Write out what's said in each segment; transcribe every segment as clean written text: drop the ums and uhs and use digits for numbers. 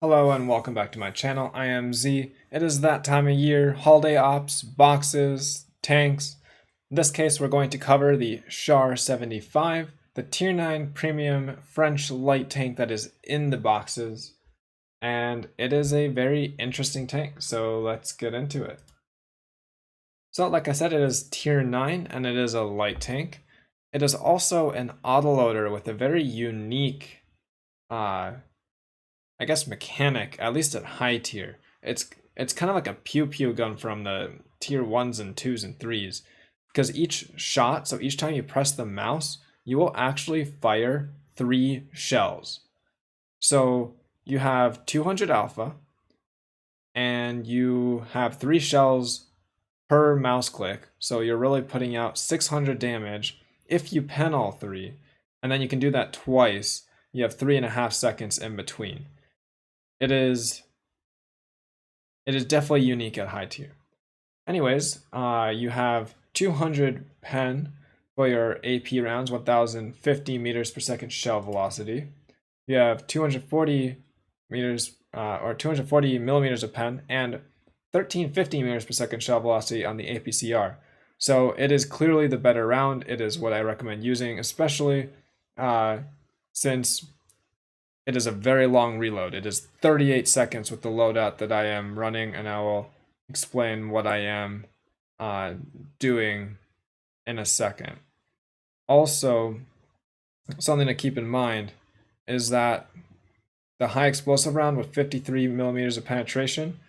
Hello and welcome back to my channel. I am Z. It is that time of year, holiday ops, boxes, tanks. In this case, we're going to cover the Char 75, the Tier 9 premium French light tank that is in the boxes. And it is a very interesting tank, so let's get into it. So like I said, it is Tier 9 and it is a light tank. It is also an autoloader with a very unique I guess mechanic, at least at high tier. It's kind of like a pew pew gun from the tier 1s and 2s and 3s. Because each shot, so each time you press the mouse, you will actually fire 3 shells. So you have 200 alpha, and you have 3 shells per mouse click. So you're really putting out 600 damage if you pen all 3. And then you can do that twice. You have 3.5 seconds in between. It is definitely unique at high tier. Anyways, you have 200 pen for your AP rounds, 1050 meters per second shell velocity. You have 240 meters or 240 millimeters of pen and 1350 meters per second shell velocity on the APCR. So it is clearly the better round. It is what I recommend using, especially since it is a very long reload. It is 38 seconds with the loadout that I am running, and I will explain what I am doing in a second. Also, something to keep in mind is that the high explosive round with 53 millimeters of penetration,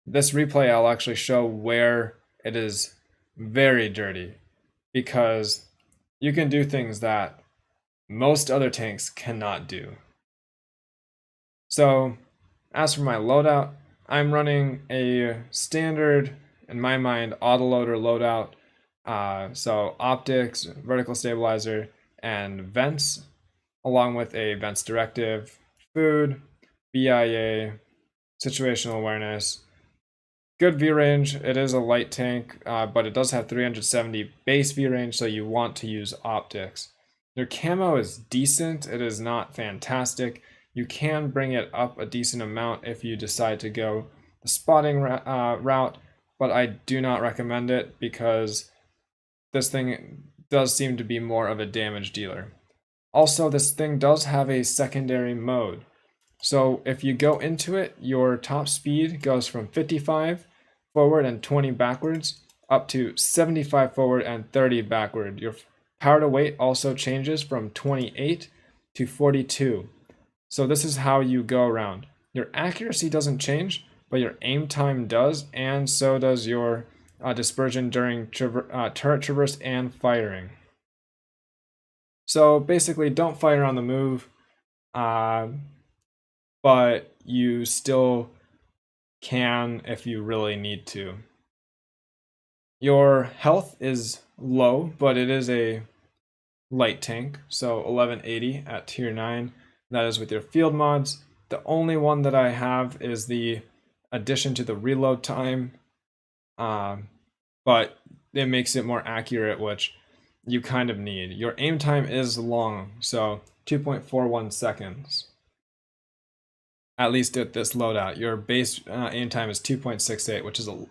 this replay I'll actually show where it is very dirty, because you can do things that most other tanks cannot do. So, as for my loadout, I'm running a standard, in my mind, autoloader loadout. So optics, vertical stabilizer, and vents, along with a vents directive, food, BIA, situational awareness. Good V range. It is a light tank, but it does have 370 base V range, so you want to use optics. Your camo is decent. It is not fantastic. You can bring it up a decent amount if you decide to go the spotting route, but I do not recommend it because this thing does seem to be more of a damage dealer. Also, this thing does have a secondary mode. So if you go into it, your top speed goes from 55 forward and 20 backwards up to 75 forward and 30 backward. Your power to weight also changes from 28 to 42. So this is how you go around. Your accuracy doesn't change, but your aim time does, and so does your dispersion during turret traverse and firing. So basically, don't fire on the move, but you still can if you really need to. Your health is low, but it is a light tank, so 1180 at tier 9. That is with your field mods. The only one that I have is the addition to the reload time, but it makes it more accurate, which you kind of need. Your aim time is long, so 2.41 seconds. At least at this loadout. Your base aim time is 2.68, which is a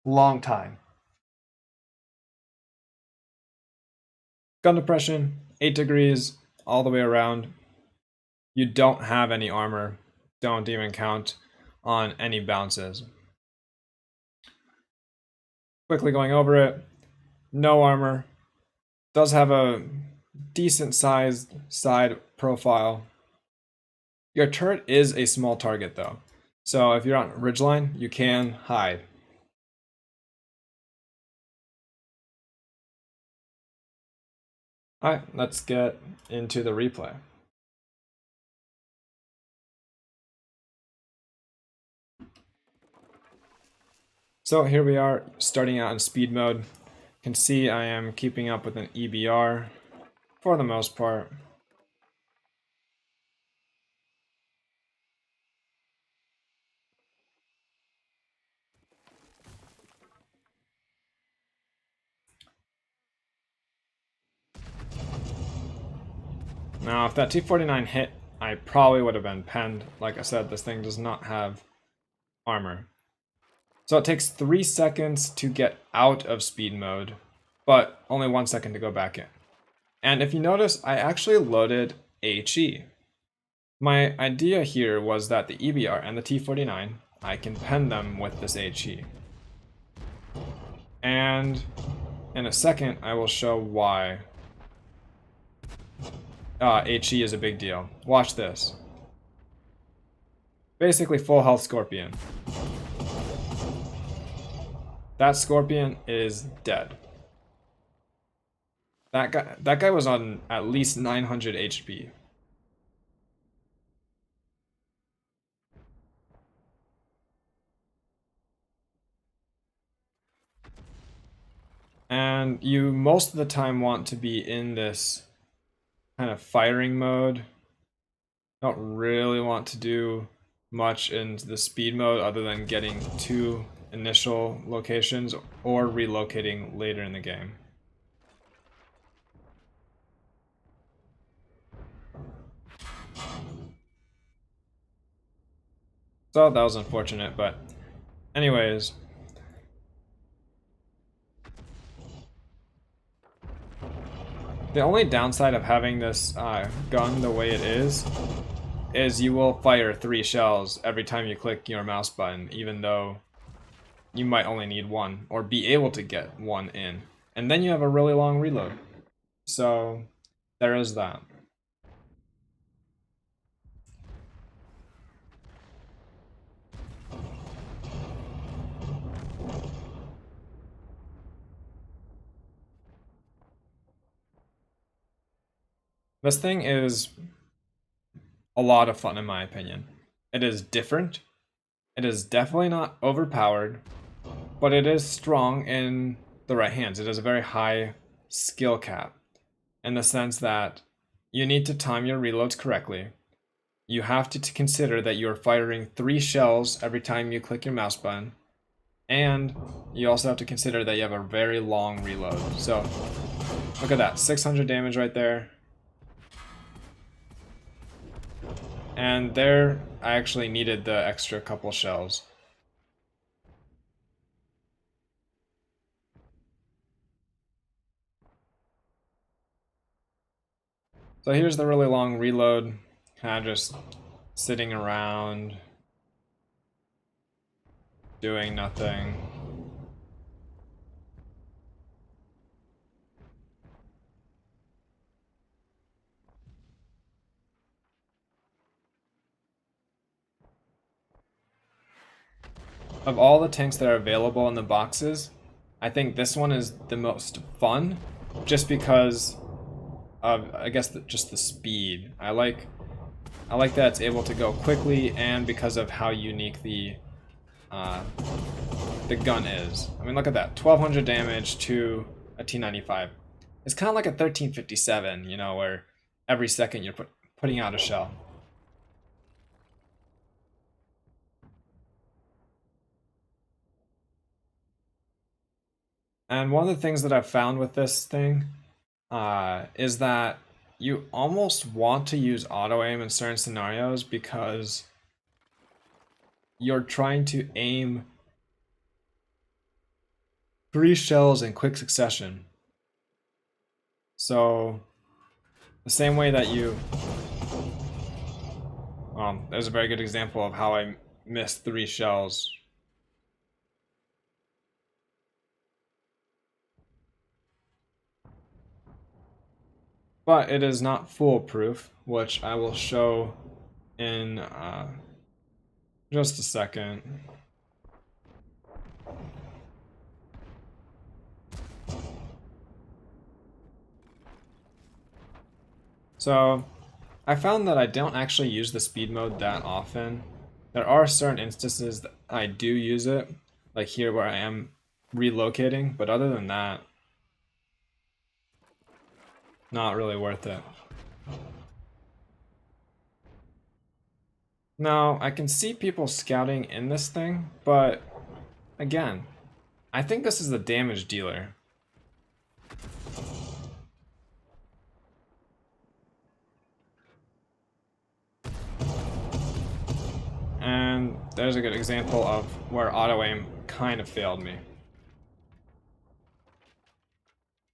long time. Gun depression, 8 degrees all the way around. You don't have any armor. Don't even count on any bounces. Quickly going over it. No armor. Does have a decent sized side profile. Your turret is a small target though. So if you're on ridgeline, you can hide. Alright, let's get into the replay. So here we are starting out in speed mode. You can see I am keeping up with an EBR for the most part. Now if that T49 hit I probably would have been penned. Like I said, this thing does not have armor. So it takes 3 seconds to get out of speed mode, but only 1 second to go back in. And if you notice, I actually loaded HE. My idea here was that the EBR and the T49, I can pen them with this HE. And in a second, I will show why HE is a big deal. Watch this. Basically full health Scorpion. That Scorpion is dead. That guy was on at least 900 HP. And you most of the time want to be in this kind of firing mode. Don't really want to do much in the speed mode other than getting to initial locations or relocating later in the game. So that was unfortunate, but anyways. The only downside of having this gun the way it is you will fire 3 shells every time you click your mouse button, even though you might only need 1, or be able to get 1 in. And then you have a really long reload. So, there is that. This thing is a lot of fun in my opinion. It is different. It is definitely not overpowered, but it is strong in the right hands. It has a very high skill cap in the sense that you need to time your reloads correctly. You have to consider that you're firing 3 shells every time you click your mouse button, and you also have to consider that you have a very long reload. So look at that, 600 damage right there. And there, I actually needed the extra couple shells. So here's the really long reload, kind of just sitting around, doing nothing. Of all the tanks that are available in the boxes, I think this one is the most fun, just because of, I guess, just the speed. I like that it's able to go quickly, and because of how unique the gun is. I mean, look at that, 1200 damage to a T95. It's kind of like a 1357, you know, where every second you're putting out a shell. And one of the things that I've found with this thing is that you almost want to use auto aim in certain scenarios because you're trying to aim 3 shells in quick succession. So the same way that you, there's a very good example of how I missed 3 shells. But it is not foolproof, which I will show in just a second. So I found that I don't actually use the speed mode that often. There are certain instances that I do use it, like here where I am relocating, but other than that, not really worth it. Now, I can see people scouting in this thing, but again, I think this is the damage dealer. And there's a good example of where auto aim kind of failed me.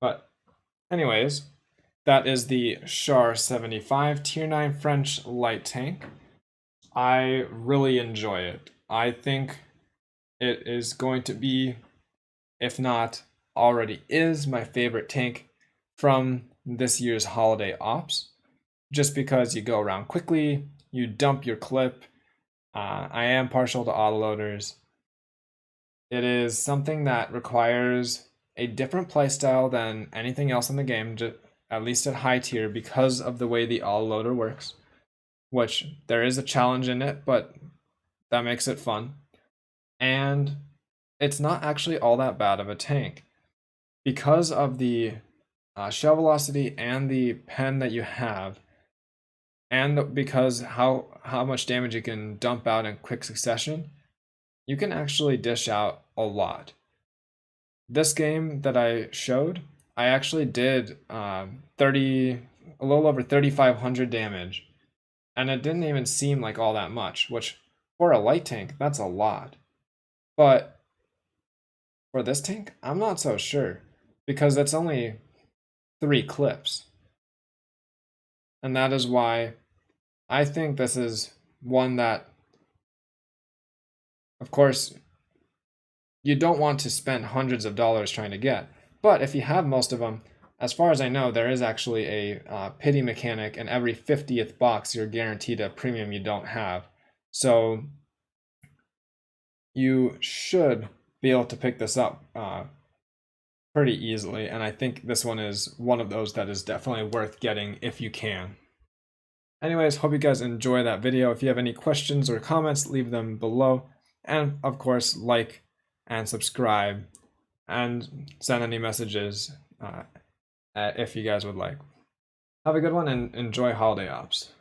But anyways, that is the Char 75 Tier 9 French light tank. I really enjoy it. I think it is going to be, if not already is, my favorite tank from this year's holiday ops. Just because you go around quickly, you dump your clip. I am partial to autoloaders. It is something that requires a different playstyle than anything else in the game, at least at high tier, because of the way the autoloader works, which there is a challenge in it, but that makes it fun. And it's not actually all that bad of a tank. Because of the shell velocity and the pen that you have, and because how much damage you can dump out in quick succession, you can actually dish out a lot. This game that I showed, I actually did a little over 3,500 damage, and it didn't even seem like all that much, which for a light tank, that's a lot. But for this tank, I'm not so sure, because it's only 3 clips. And that is why I think this is one that, of course, you don't want to spend hundreds of dollars trying to get. But if you have most of them, as far as I know, there is actually a pity mechanic, and every 50th box you're guaranteed a premium you don't have. So you should be able to pick this up pretty easily, and I think this one is one of those that is definitely worth getting if you can. Anyways, hope you guys enjoy that video. If you have any questions or comments, leave them below. And of course, like and subscribe and send any messages if you guys would like. Have a good one and enjoy holiday ops.